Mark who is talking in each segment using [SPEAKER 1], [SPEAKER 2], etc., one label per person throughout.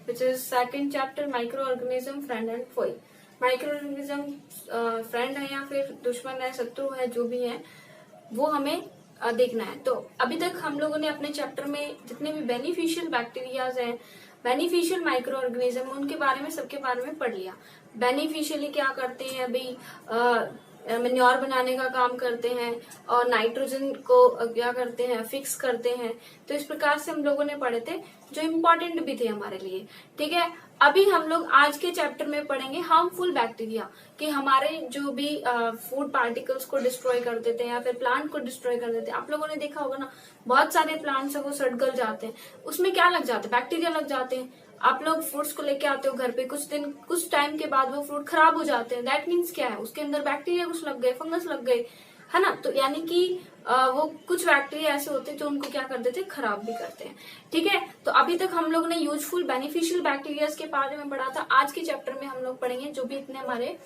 [SPEAKER 1] which is second chapter, microorganism friend and foe. Microorganism friend है या फिर दुश्मन है, शत्रु है, जो भी है वो हमें देखना है। तो अभी तक हम लोगों ने अपने चैप्टर में जितने भी बेनिफिशियल बैक्टीरियाज हैं, बेनिफिशियल माइक्रो ऑर्गेनिज्म, उनके बारे में, सबके बारे में पढ़ लिया। बेनिफिशियली क्या करते हैं अभी, मैन्योर बनाने का काम करते हैं और नाइट्रोजन को क्या करते हैं, फिक्स करते हैं। तो इस प्रकार से हम लोगों ने पढ़े थे, जो इम्पोर्टेंट भी थे हमारे लिए। ठीक है, अभी हम लोग आज के चैप्टर में पढ़ेंगे हार्मफुल बैक्टीरिया, कि हमारे जो भी फूड पार्टिकल्स को डिस्ट्रॉय कर देते हैं या फिर प्लांट को डिस्ट्रॉय कर देते हैं। आप लोगों ने देखा होगा ना, बहुत सारे प्लांट्स है वो सड़ गल जाते हैं, उसमें क्या लग जाते हैं, बैक्टीरिया लग जाते हैं। आप लोग फ्रूट्स को लेके आते हो घर पे, कुछ टाइम के बाद वो फ्रूट खराब हो जाते हैं। दैट मीन्स क्या है, उसके अंदर बैक्टीरिया कुछ लग गए, फंगस लग गए, है ना। तो यानी कि वो कुछ बैक्टीरिया ऐसे होते हैं जो उनको क्या कर देते हैं, खराब भी करते हैं। ठीक है, तो अभी तक हम लोग ने यूजफुल बेनिफिशियल बैक्टीरियाज के बारे में पढ़ा था। आज के चैप्टर में हम लोग पढ़ेंगे जो भी इतने हमारे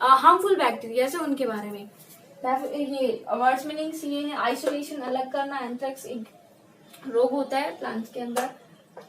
[SPEAKER 1] हार्मफुल बैक्टीरियाज है उनके बारे में। ये वर्ड्स मीनिंग्स ये है, आइसोलेशन, अलग करना, एंथ्रेक्स एक रोग होता है प्लांट्स के अंदर,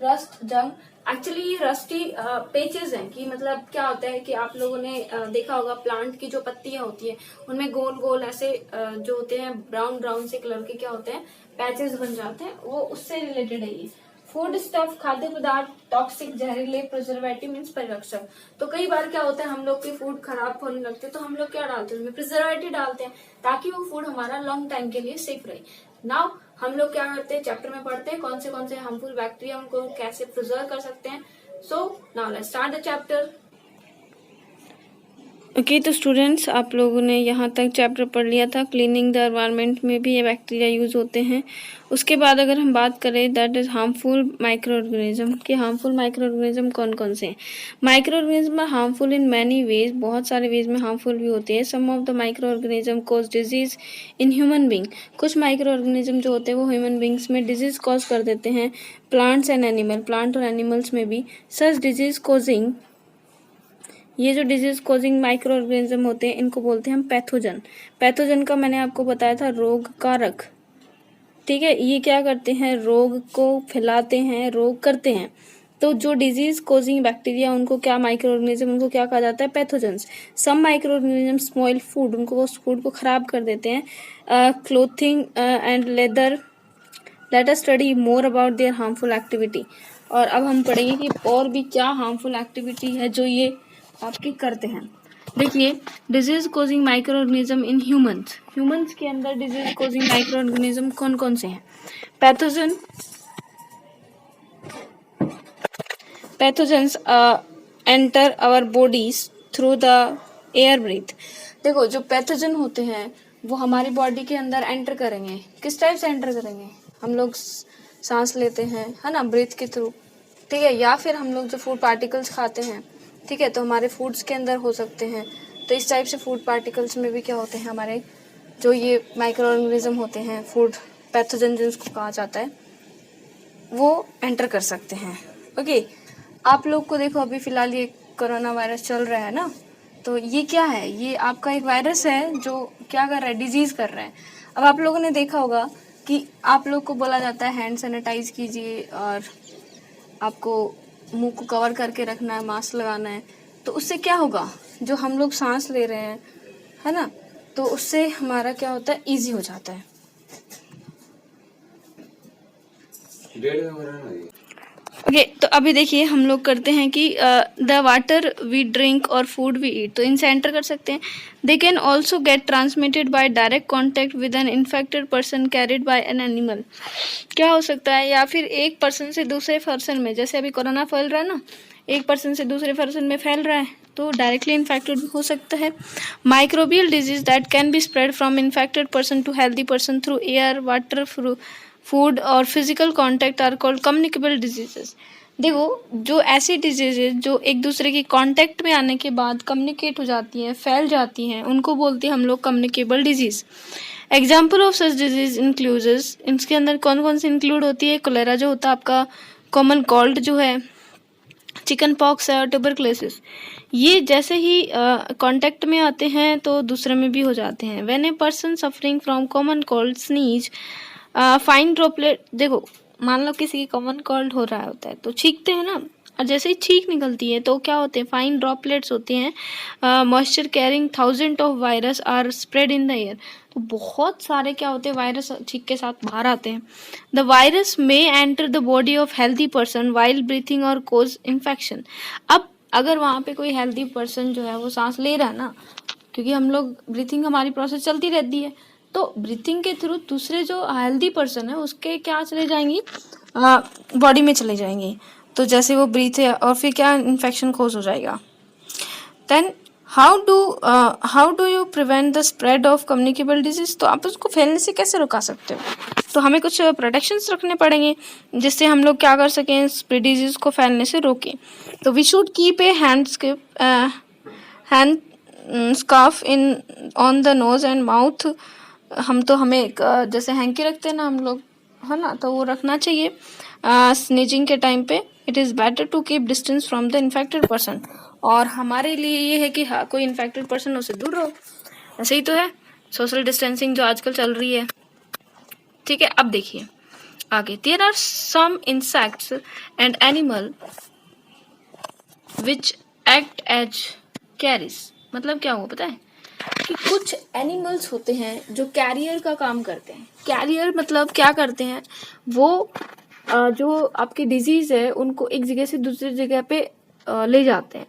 [SPEAKER 1] रस्ट, जंग। एक्चुअली ये रस्टी पेचेस हैं, कि मतलब क्या होता है कि आप लोगों ने देखा होगा प्लांट की जो पत्तियां होती है उनमें गोल गोल ऐसे जो होते हैं ब्राउन ब्राउन से कलर के क्या होते हैं, पैचेस बन जाते हैं, वो उससे रिलेटेड है ये। फूड स्टफ, खाद्य पदार्थ, टॉक्सिक, जहरीले, प्रिजर्वेटिव मीन्स परिरक्षक। तो कई बार क्या होता है, हम लोग के फूड खराब होने लगते हैं तो हम लोग क्या डालते हैं, उसमें प्रिजर्वेटिव डालते हैं ताकि वो फूड हमारा लॉन्ग टाइम के लिए सेफ रहे। नाउ हम लोग क्या करते हैं, चैप्टर में पढ़ते हैं कौन से हार्मफुल बैक्टीरिया उनको कैसे प्रिजर्व कर सकते हैं। So now let's start the chapter.
[SPEAKER 2] Okay, तो स्टूडेंट्स आप लोगों ने यहाँ तक चैप्टर पढ़ लिया था। क्लीनिंग द एनवायरनमेंट में भी ये बैक्टीरिया यूज़ होते हैं। उसके बाद अगर हम बात करें that is harmful microorganism, कि हार्मफुल माइक्रो ऑर्गेनिज्म कौन कौन से हैं। Microorganism are harmful in many ways, बहुत सारे वेज में हार्मफुल भी होते हैं। Some of the microorganism cause disease in human being, कुछ माइक्रो ऑर्गेनिज्म जो होते हैं वो ह्यूमन बींग्स में डिजीज कॉज कर देते हैं। प्लांट्स एंड एनिमल, प्लांट और एनिमल्स में भी सच डिजीज कॉजिंग, ये जो डिजीज कॉजिंग माइक्रो ऑर्गेनिज्म होते हैं इनको बोलते हैं हम पैथोजन। पैथोजन का मैंने आपको बताया था रोग कारक। ठीक है, ये क्या करते हैं, रोग को फैलाते हैं, रोग करते हैं। तो जो डिजीज कॉजिंग बैक्टीरिया उनको क्या माइक्रो ऑर्गेनिज्म, उनको क्या कहा जाता है, pathogens. Some micro organism spoil food, उनको वो फूड को खराब कर देते हैं। Clothing and leather, let us study more about their harmful activity. और अब हम पढ़ेंगे कि और भी क्या हार्मफुल एक्टिविटी है जो ये आपके करते हैं। देखिए, disease causing microorganism in humans, humans के अंदर डिजीज कॉजिंग माइक्रो ऑर्गेनिज्म कौन कौन से हैं। Pathogens enter our bodies through the air breathe. देखो, जो पैथोजन होते हैं वो हमारी बॉडी के अंदर एंटर करेंगे। किस टाइप से एंटर करेंगे, हम लोग सांस लेते हैं, है ना, ब्रीथ के थ्रू। ठीक है, या फिर हम लोग जो फूड पार्टिकल्स खाते हैं, ठीक है, तो हमारे फूड्स के अंदर हो सकते हैं। तो इस टाइप से फूड पार्टिकल्स में भी क्या होते हैं, हमारे जो ये माइक्रो ऑर्गेनिज्म होते हैं, फूड पैथोजन जिनको कहा जाता है, वो एंटर कर सकते हैं। ओके, आप लोग को देखो अभी फ़िलहाल ये कोरोना वायरस चल रहा है ना, तो ये क्या है, ये आपका एक वायरस है जो क्या कर रहा है, डिजीज़ कर रहा है। अब आप लोगों ने देखा होगा कि आप लोग को बोला जाता है हैंड सैनिटाइज कीजिए और आपको मुंह को कवर करके रखना है, मास्क लगाना है। तो उससे क्या होगा, जो हम लोग सांस ले रहे हैं, है ना, तो उससे हमारा क्या होता है, इजी हो जाता है। ओके, तो अभी देखिए हम लोग करते हैं कि द वाटर वी ड्रिंक और फूड वी ईट, तो इनसे एंटर कर सकते हैं। They can also get transmitted by direct contact with an infected person carried by an animal. क्या हो सकता है, या फिर एक पर्सन से दूसरे पर्सन में, जैसे अभी कोरोना फैल रहा है ना, एक पर्सन से दूसरे पर्सन में फैल रहा है, तो डायरेक्टली इन्फेक्टेड भी हो सकता है। Microbial disease that can be spread from infected person to healthy person through air, water, food और physical contact are called communicable diseases. देखो, जो ऐसी डिजीजेज जो एक दूसरे की कांटेक्ट में आने के बाद कम्युनिकेट हो जाती हैं, फैल जाती हैं, उनको बोलते हैं हम लोग communicable disease. Example of such disease includes, इसके अंदर कौन कौन सी इंक्लूड होती है, कोलेरा जो होता है आपका, कॉमन कोल्ड जो है, चिकन पॉक्स है और ट्यूबरक्लोसिस। ये जैसे ही कांटेक्ट में आते हैं तो दूसरे में भी हो जाते हैं। When a person suffering from common cold sneeze fine droplet, देखो मान लो किसी की कॉमन कोल्ड हो रहा होता है तो छींकते हैं ना, और जैसे ही छींक निकलती है तो क्या होते हैं, फाइन ड्रॉपलेट्स होते हैं, moisture carrying thousand of virus are spread in the air. तो बहुत सारे क्या होते हैं वायरस छींक के साथ बाहर आते हैं। The virus may enter the body of healthy person while breathing और कोज इन्फेक्शन। अब अगर वहाँ पे कोई हेल्दी पर्सन जो है वो सांस ले रहा है ना, क्योंकि हम लोग ब्रीथिंग हमारी प्रोसेस चलती रहती है, तो ब्रीथिंग के थ्रू दूसरे जो हेल्दी पर्सन है उसके क्या चले जाएंगी, बॉडी में चले जाएंगी। तो जैसे वो ब्रीथ है और फिर क्या इन्फेक्शन कोज हो जाएगा। Then how do you prevent the spread of communicable disease. तो आप उसको फैलने से कैसे रुका सकते हो, तो हमें कुछ प्रोटेक्शंस रखने पड़ेंगे जिससे हम लोग क्या कर सकें, स्प्रेड डिजीज को फैलने से रोकें। तो we should keep a hand scarf in on the nose and mouth. हमें एक जैसे हैंकी रखते हैं ना हम लोग, है ना, तो वो रखना चाहिए स्नीजिंग के टाइम पे। It is better to keep distance from the infected person. और हमारे लिए ये है कि हाँ, कोई इन्फेक्टेड पर्सन हो उससे दूर रहो। ऐसे ही तो है सोशल डिस्टेंसिंग जो आजकल चल रही है। ठीक है, अब देखिए आगे। There are some insects and animal which act as carriers. मतलब क्या हुआ पता है कि कुछ एनिमल्स होते हैं जो कैरियर का काम करते हैं। कैरियर मतलब क्या करते हैं, वो जो आपकी डिजीज है उनको एक जगह से दूसरी जगह पे ले जाते हैं।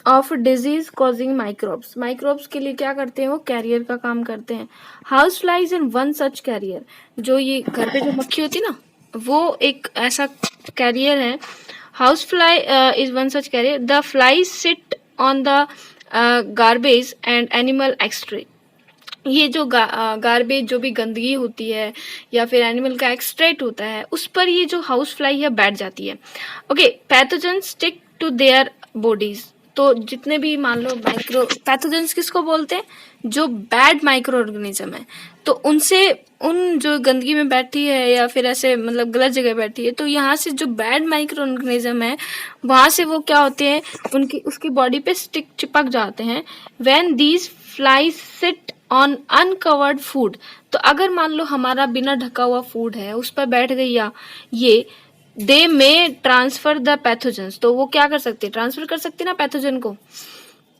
[SPEAKER 2] Of disease causing microbes. Microbes के लिए क्या करते हैं, वो कैरियर का काम करते हैं। House flies in one such carrier. जो ये घर पे जो मक्खी होती है ना, वो एक ऐसा कैरियर है। House fly is one such carrier. The flies sit on the garbage and animal excreta. ये जो गार्बेज जो भी गंदगी होती है या फिर एनिमल का एक्सट्रेट होता है उस पर ये जो हाउस फ्लाई है बैठ जाती है। Okay, pathogen stick to their bodies. तो जितने भी मान लो माइक्रो पैथोजेंस किसको बोलते हैं, जो बैड माइक्रो ऑर्गेनिज्म है, तो उनसे उन जो गंदगी में बैठी है या फिर ऐसे मतलब गलत जगह बैठी है, तो यहाँ से जो बैड माइक्रो ऑर्गेनिज्म है वहाँ से वो क्या होते हैं, उसकी बॉडी पे चिपक जाते हैं। When these flies sit on uncovered food. तो अगर मान लो हमारा बिना ढका हुआ फूड है उस पर बैठ गई या ये, दे में ट्रांसफर द पैथोजेंस। तो वो क्या कर सकते हैं, ट्रांसफर कर सकते हैं ना पैथोजन को।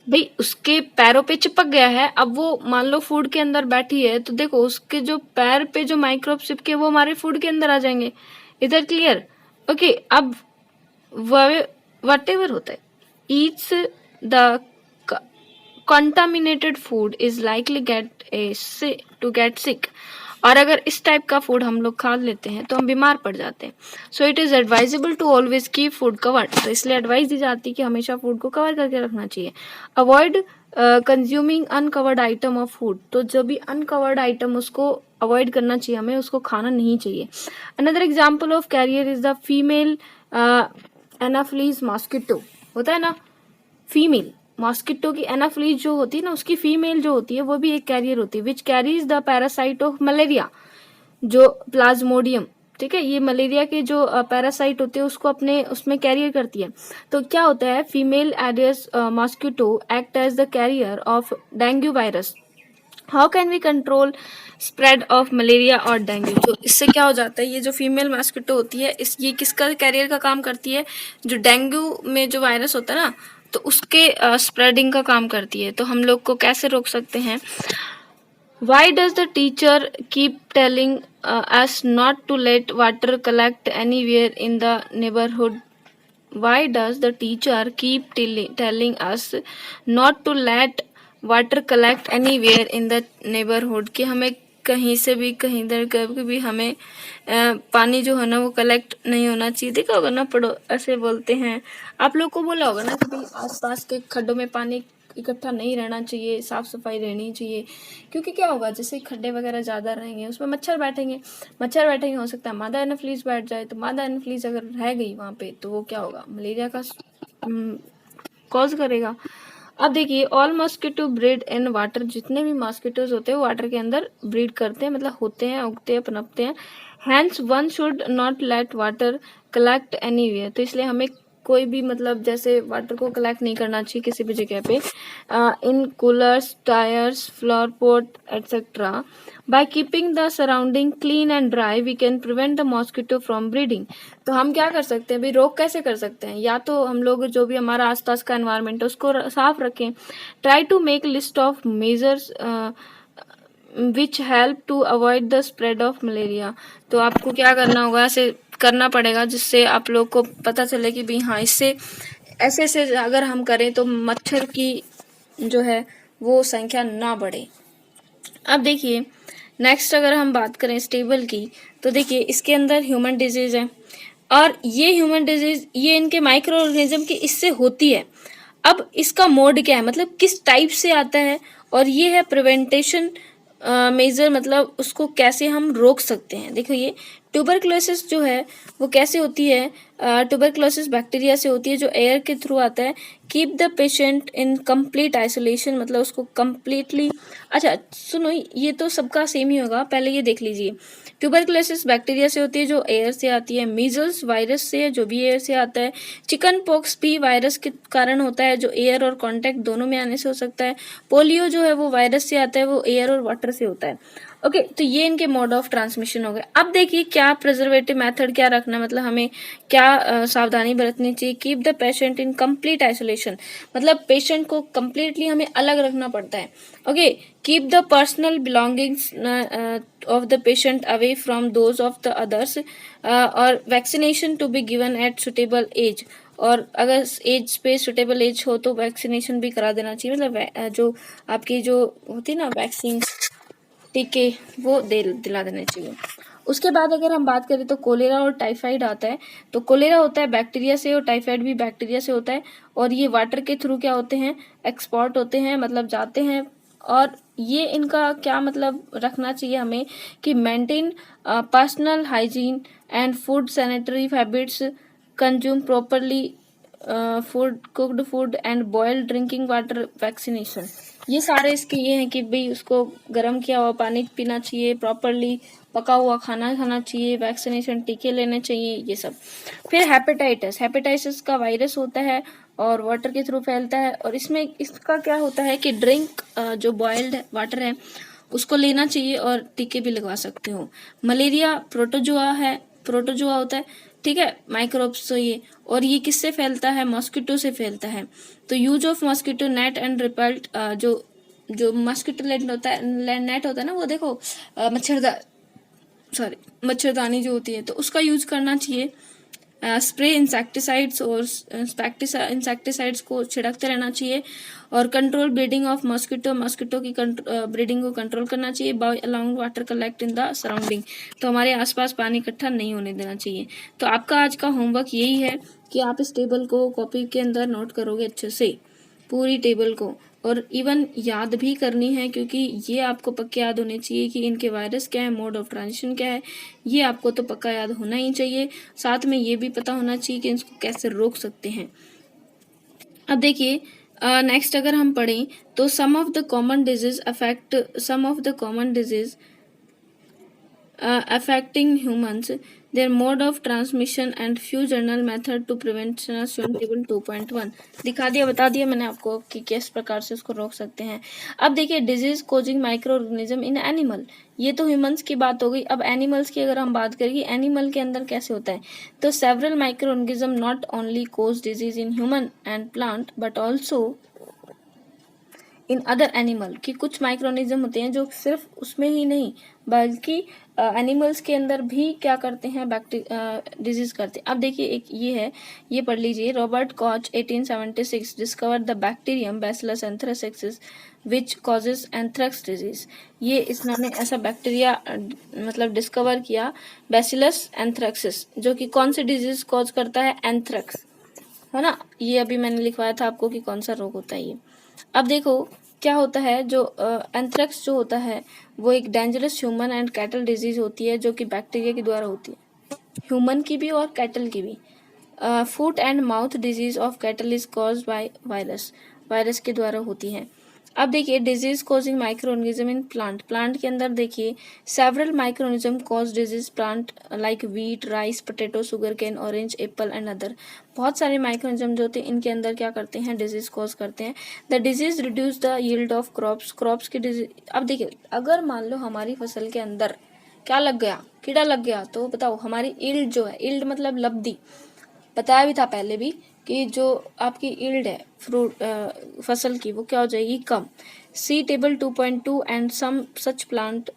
[SPEAKER 2] भाई उसके पैरों पे चिपक गया है, अब वो मान लो फूड के अंदर बैठी है, तो देखो उसके जो पैर पे जो माइक्रोब चिपके वो हमारे फूड के अंदर आ जाएंगे। इधर क्लियर। ओके, अब वट एवर होता है, eats the contaminated food is likely to get sick। और अगर इस टाइप का फूड हम लोग खा लेते हैं तो हम बीमार पड़ जाते हैं। So it is advisable to always keep food covered. तो इसलिए एडवाइस दी जाती है कि हमेशा फूड को कवर करके रखना चाहिए। Avoid consuming uncovered item of food. तो जो भी अनकवर्ड आइटम उसको अवॉइड करना चाहिए, हमें उसको खाना नहीं चाहिए। Another example of carrier is the female anopheles mosquito. होता है ना, फीमेल मॉस्किटो की एनाफ्लीज जो होती है ना, उसकी फीमेल जो होती है वो भी एक कैरियर होती है, which carries the parasite of malaria, जो प्लाज्मोडियम। ठीक है, ये मलेरिया के जो पैरासाइट होते हैं उसको अपने उसमें कैरियर करती है। तो क्या होता है, female aedes mosquito act as the carrier of dengue virus. How can we control spread of malaria और डेंगू। तो इससे क्या हो जाता है, ये जो फीमेल मॉस्किटो होती है ये किसका कैरियर का काम करती है, जो डेंगू में जो वायरस होता है ना, तो उसके स्प्रेडिंग का काम करती है। तो हम लोग को कैसे रोक सकते हैं। Why does the teacher keep telling us not to let water collect anywhere in the neighbourhood. Why does the teacher keep telling us not to let water collect anywhere in the neighbourhood, कि हमें कहीं से भी कहीं इधर कभी भी हमें पानी जो है ना वो कलेक्ट नहीं होना चाहिए। देखा होगा ना, पढ़ो ऐसे बोलते हैं, आप लोग को बोला होगा ना कि भाई आसपास के खड्डों में पानी इकट्ठा नहीं रहना चाहिए, साफ सफाई रहनी चाहिए। क्योंकि क्या होगा, जैसे खड्डे वगैरह ज़्यादा रहेंगे उसमें मच्छर बैठेंगे हो सकता है मादा एनाफ्लीज बैठ जाए। तो मादा एनाफ्लीज अगर रह गई वहाँ पे तो वो क्या होगा, मलेरिया का कॉज करेगा। अब देखिए, all mosquito breed in water. जितने भी मॉस्किटोज होते हैं वो वाटर के अंदर ब्रीड करते हैं, मतलब होते हैं, उगते हैं, पनपते हैं। Hence one should not let water collect anywhere. तो इसलिए हमें कोई भी मतलब जैसे वाटर को कलेक्ट नहीं करना चाहिए किसी भी जगह पे, in coolers, tyres, flower pot etcetera. By keeping the surrounding clean and dry we can prevent the mosquito from breeding. तो हम क्या कर सकते हैं, भाई रोक कैसे कर सकते हैं, या तो हम लोग जो भी हमारा आसपास का एनवायरनमेंट है उसको साफ रखें। Try to make list of measures which help to avoid the spread of malaria. तो आपको क्या करना होगा, ऐसे करना पड़ेगा जिससे आप लोग को पता चले कि भाई हाँ इससे ऐसे ऐसे अगर हम करें तो मच्छर की जो है वो संख्या ना बढ़े। अब देखिए नेक्स्ट अगर हम बात करें स्टेबल की, तो देखिए इसके अंदर ह्यूमन डिजीज है, और ये ह्यूमन डिजीज ये इनके माइक्रो ऑर्गेनिज्म की इससे होती है। अब इसका मोड क्या है, मतलब किस टाइप से आता है, और ये है प्रिवेंटेशन मेजर, मतलब उसको कैसे हम रोक सकते हैं। देखो ये ट्यूबरक्लोसिस जो है वो कैसे होती है, ट्यूबरक्लोसिस बैक्टीरिया से होती है जो एयर के थ्रू आता है। Keep the patient in complete isolation, मतलब उसको कंप्लीटली, अच्छा सुनो ये तो सबका सेम ही होगा, पहले ये देख लीजिए। ट्यूबरक्लोसिस बैक्टीरिया से होती है जो एयर से आती है, मीजल्स वायरस से जो भी एयर से आता है, चिकन पॉक्स भी वायरस के कारण होता है जो एयर और कांटेक्ट दोनों में आने से हो सकता है, पोलियो जो है वो वायरस से आता है, वो एयर और वाटर से होता है। ओके तो ये इनके मोड ऑफ ट्रांसमिशन हो गए। अब देखिए क्या प्रिजर्वेटिव मेथड क्या रखना, मतलब हमें क्या सावधानी बरतनी चाहिए। Keep the patient in complete isolation, मतलब पेशेंट को कंप्लीटली हमें अलग रखना पड़ता है। Okay keep the personal belongings of the patient away from those of the others, और vaccination to be given at suitable age, और अगर एज पे सुटेबल एज हो तो वैक्सीनेशन भी करा देना चाहिए, मतलब जो आपकी जो होती है ना वैक्सीन टीके वो दिला देने चाहिए। उसके बाद अगर हम बात करें तो कोलेरा और टाइफाइड आता है। तो कोलेरा होता है बैक्टीरिया से और टाइफाइड भी बैक्टीरिया से होता है, और ये वाटर के थ्रू क्या होते हैं, एक्सपोर्ट होते हैं, मतलब जाते हैं। और ये इनका क्या मतलब रखना चाहिए हमें कि maintain personal hygiene and food sanitary habits, consume properly food, cooked food and boiled drinking water, vaccination. ये सारे इसके ये हैं कि भाई उसको गर्म किया हुआ पानी पीना चाहिए, प्रॉपरली पका हुआ खाना खाना चाहिए, वैक्सीनेशन टीके लेने चाहिए, ये सब। फिर हेपेटाइटिस का वायरस होता है और वाटर के थ्रू फैलता है, और इसमें इसका क्या होता है कि ड्रिंक जो बॉइल्ड वाटर है उसको लेना चाहिए और टीके भी लगवा सकते हो। मलेरिया प्रोटोजोआ होता है, ठीक है, माइक्रोब्स। तो ये और ये किससे फैलता है, मॉस्किटो से फैलता है। तो use of mosquito net and repellent, जो मॉस्किटो नेट होता है ना, वो देखो मच्छरदानी जो होती है तो उसका यूज करना चाहिए। स्प्रे इंसेक्टिसाइड्स और इंसेक्टिसाइड्स को छिड़कते रहना चाहिए, और कंट्रोल ब्रीडिंग ऑफ मॉस्किटो की ब्रीडिंग को कंट्रोल करना चाहिए by allowing water collect in the surrounding. तो हमारे आसपास पानी इकट्ठा नहीं होने देना चाहिए। तो आपका आज का होमवर्क यही है कि आप इस टेबल को कॉपी के अंदर नोट करोगे अच्छे से, पूरी टेबल को, और इवन याद भी करनी है, क्योंकि ये आपको पक्का याद होने चाहिए कि इनके वायरस क्या है, मोड ऑफ ट्रांजिशन क्या है, ये आपको तो पक्का याद होना ही चाहिए। साथ में ये भी पता होना चाहिए कि इसको कैसे रोक सकते हैं। अब देखिए नेक्स्ट अगर हम पढ़ें तो some of the common disease affecting humans, their mode of transmission and few general method to prevention table 2.1 दिखा दिया, बता दिया मैंने आपको कि किस प्रकार से उसको रोक सकते हैं। अब देखिए disease causing micro organism in animal, ये तो ह्यूमंस की बात हो गई। अब एनिमल्स की अगर हम बात करें एनिमल के अंदर कैसे होता है, तो several micro organism not only cause disease in human and plant but also in other animal, की कुछ माइक्रोनिज्म होते हैं जो सिर्फ उसमें ही नहीं बल्कि एनिमल्स के अंदर भी क्या करते हैं, डिजीज करते हैं। अब देखिए एक ये है, ये पढ़ लीजिए। Robert Koch 1876 discovered the bacterium bacillus anthracis which causes anthrax disease. ये इसने ऐसा बैक्टीरिया मतलब डिस्कवर किया बैसिलस एंथ्रेक्सिस, जो कि कौन सी डिजीज कॉज करता है, एंथ्रेक्स, है ना। ये अभी मैंने लिखवाया था आपको कि कौन सा रोग होता है ये। अब देखो क्या होता है, जो एंथ्रेक्स जो होता है वो एक dangerous human and cattle disease होती है, जो कि बैक्टीरिया के द्वारा होती है, ह्यूमन की भी और कैटल की भी। Foot and mouth disease of cattle is caused by virus के द्वारा होती है। अब देखिए disease causing microorganism in plant, plant के अंदर देखिए several micro organism cause disease plant like wheat, rice, potato, sugarcane, orange, apple and other. बहुत सारे माइक्रो ऑर्गेनिज्म जो होते हैं इनके अंदर क्या करते हैं, डिजीज कॉज करते हैं। The disease reduce the yield of crops, crops की डिजीज। अब देखिए अगर मान लो हमारी फसल के अंदर क्या लग गया, कीड़ा लग गया, तो बताओ हमारी यील्ड जो है, यील्ड मतलब लब्धि, बताया भी था पहले भी कि जो आपकी यील्ड है फ्रूट फसल की वो क्या हो जाएगी, कम। See table 2.2 and some such plant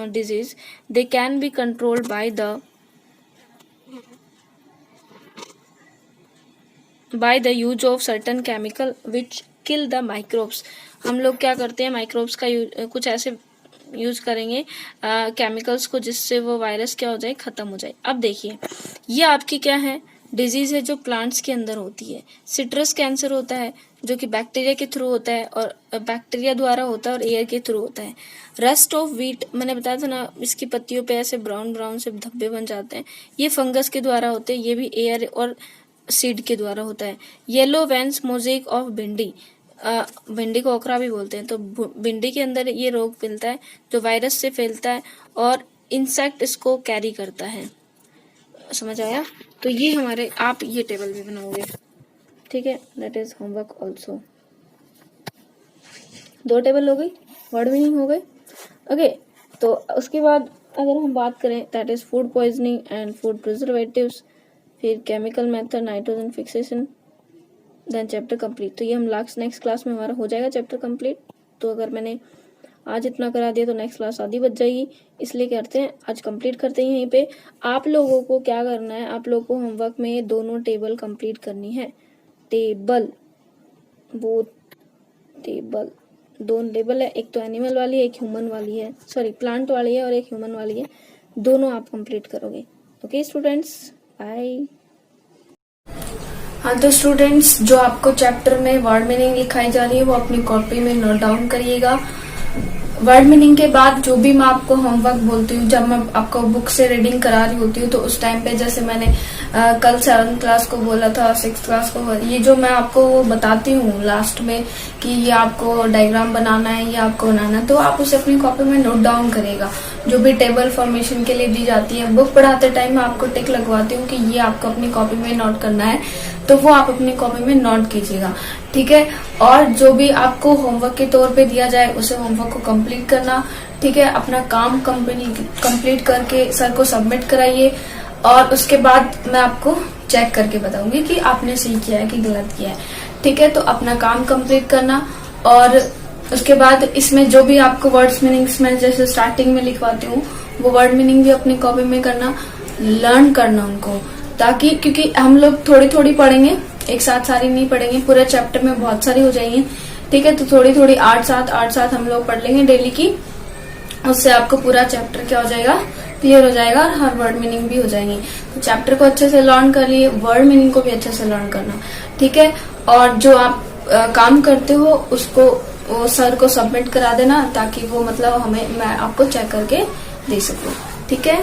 [SPEAKER 2] disease they can be controlled by the use of certain chemical which kill the microbes. हम लोग क्या करते हैं, माइक्रोब्स का कुछ ऐसे यूज करेंगे केमिकल्स को जिससे वो वायरस क्या हो जाए, खत्म हो जाए। अब देखिए ये आपकी क्या है, डिजीज है जो प्लांट्स के अंदर होती है। सिट्रस कैंसर होता है जो कि बैक्टीरिया के थ्रू होता है, और बैक्टीरिया द्वारा होता है और एयर के थ्रू होता है। रस्ट ऑफ व्हीट, मैंने बताया था ना, इसकी पत्तियों पे ऐसे ब्राउन ब्राउन से धब्बे बन जाते हैं, ये फंगस के द्वारा होते हैं, ये भी एयर और सीड के द्वारा होता है। येलो वेंस मोजेक ऑफ भिंडी, भिंडी को ओकरा भी बोलते हैं, तो भिंडी के अंदर ये रोग फैलता है जो वायरस से फैलता है और इंसेक्ट इसको कैरी करता है। समझ आया? तो ये हमारे, आप ये टेबल भी बनाओगे, ठीक है, that is homework also. 2 table हो गई, वर्ड मीनिंग हो गए। ओके, तो उसके बाद अगर हम बात करें that is food poisoning and food preservatives, फिर chemical method, nitrogen fixation, then chapter complete. तो ये हम नेक्स्ट क्लास में हमारा हो जाएगा चैप्टर कंप्लीट। तो अगर मैंने आज इतना करा दिया तो नेक्स्ट क्लास आधी बच जाएगी, इसलिए करते हैं आज कंप्लीट करते हैं यहीं पे। आप लोगों को क्या करना है, आप लोगों को होमवर्क में दोनों टेबल कंप्लीट करनी है। टेबल, वो टेबल, 2 टेबल है, एक तो एनिमल वाली है, एक ह्यूमन वाली है, सॉरी प्लांट वाली है और एक ह्यूमन वाली है, दोनों आप कंप्लीट करोगे। Okay students, bye.
[SPEAKER 1] हाँ तो स्टूडेंट्स, जो आपको चैप्टर में वर्ड मीनिंग लिखाई जा रही है वो अपनी कॉपी में नोट डाउन करिएगा। वर्ड मीनिंग के बाद जो भी मैं आपको होमवर्क बोलती हूँ, जब मैं आपको बुक से रीडिंग करा रही होती हूँ, तो उस टाइम पे जैसे मैंने कल 7th क्लास को बोला था, 6th क्लास को, ये जो मैं आपको बताती हूँ लास्ट में कि ये आपको डायग्राम बनाना है, ये आपको बनाना है, तो आप उसे अपनी कॉपी में नोट डाउन करेगा। जो भी टेबल फॉर्मेशन के लिए दी जाती है, बुक पढ़ाते टाइम मैं आपको टिक लगवाती हूँ कि ये आपको अपनी कॉपी में नोट करना है, तो वो आप अपनी कॉपी में नोट कीजिएगा, ठीक है। और जो भी आपको होमवर्क के तौर पे दिया जाए उसे होमवर्क को कंप्लीट करना, ठीक है। अपना काम कंप्लीट करके सर को सबमिट कराइए, और उसके बाद मैं आपको चेक करके बताऊंगी कि आपने सही किया है कि गलत किया है, ठीक है। तो अपना काम कंप्लीट करना, और उसके बाद इसमें जो भी आपको वर्ड्स मीनिंग्स में जैसे स्टार्टिंग में लिखवाती हूँ, वो वर्ड मीनिंग भी अपनी कॉपी में करना, लर्न करना उनको, ताकि क्योंकि हम लोग थोड़ी थोड़ी पढ़ेंगे, एक साथ सारी नहीं पढ़ेंगे, पूरे चैप्टर में बहुत सारी हो जाएंगी, ठीक है। तो थोड़ी थोड़ी 8-7 हम लोग पढ़ लेंगे डेली की, उससे आपको पूरा चैप्टर क्या हो जाएगा, क्लियर हो जाएगा, और हर वर्ड मीनिंग भी हो जाएंगी। तो चैप्टर को अच्छे से लर्न कर लिए, वर्ड मीनिंग को भी अच्छे से लर्न करना, ठीक है। और जो आप काम करते हो उसको वो सर को सबमिट करा देना, ताकि वो मतलब मैं आपको चेक करके दे सकूं, ठीक है।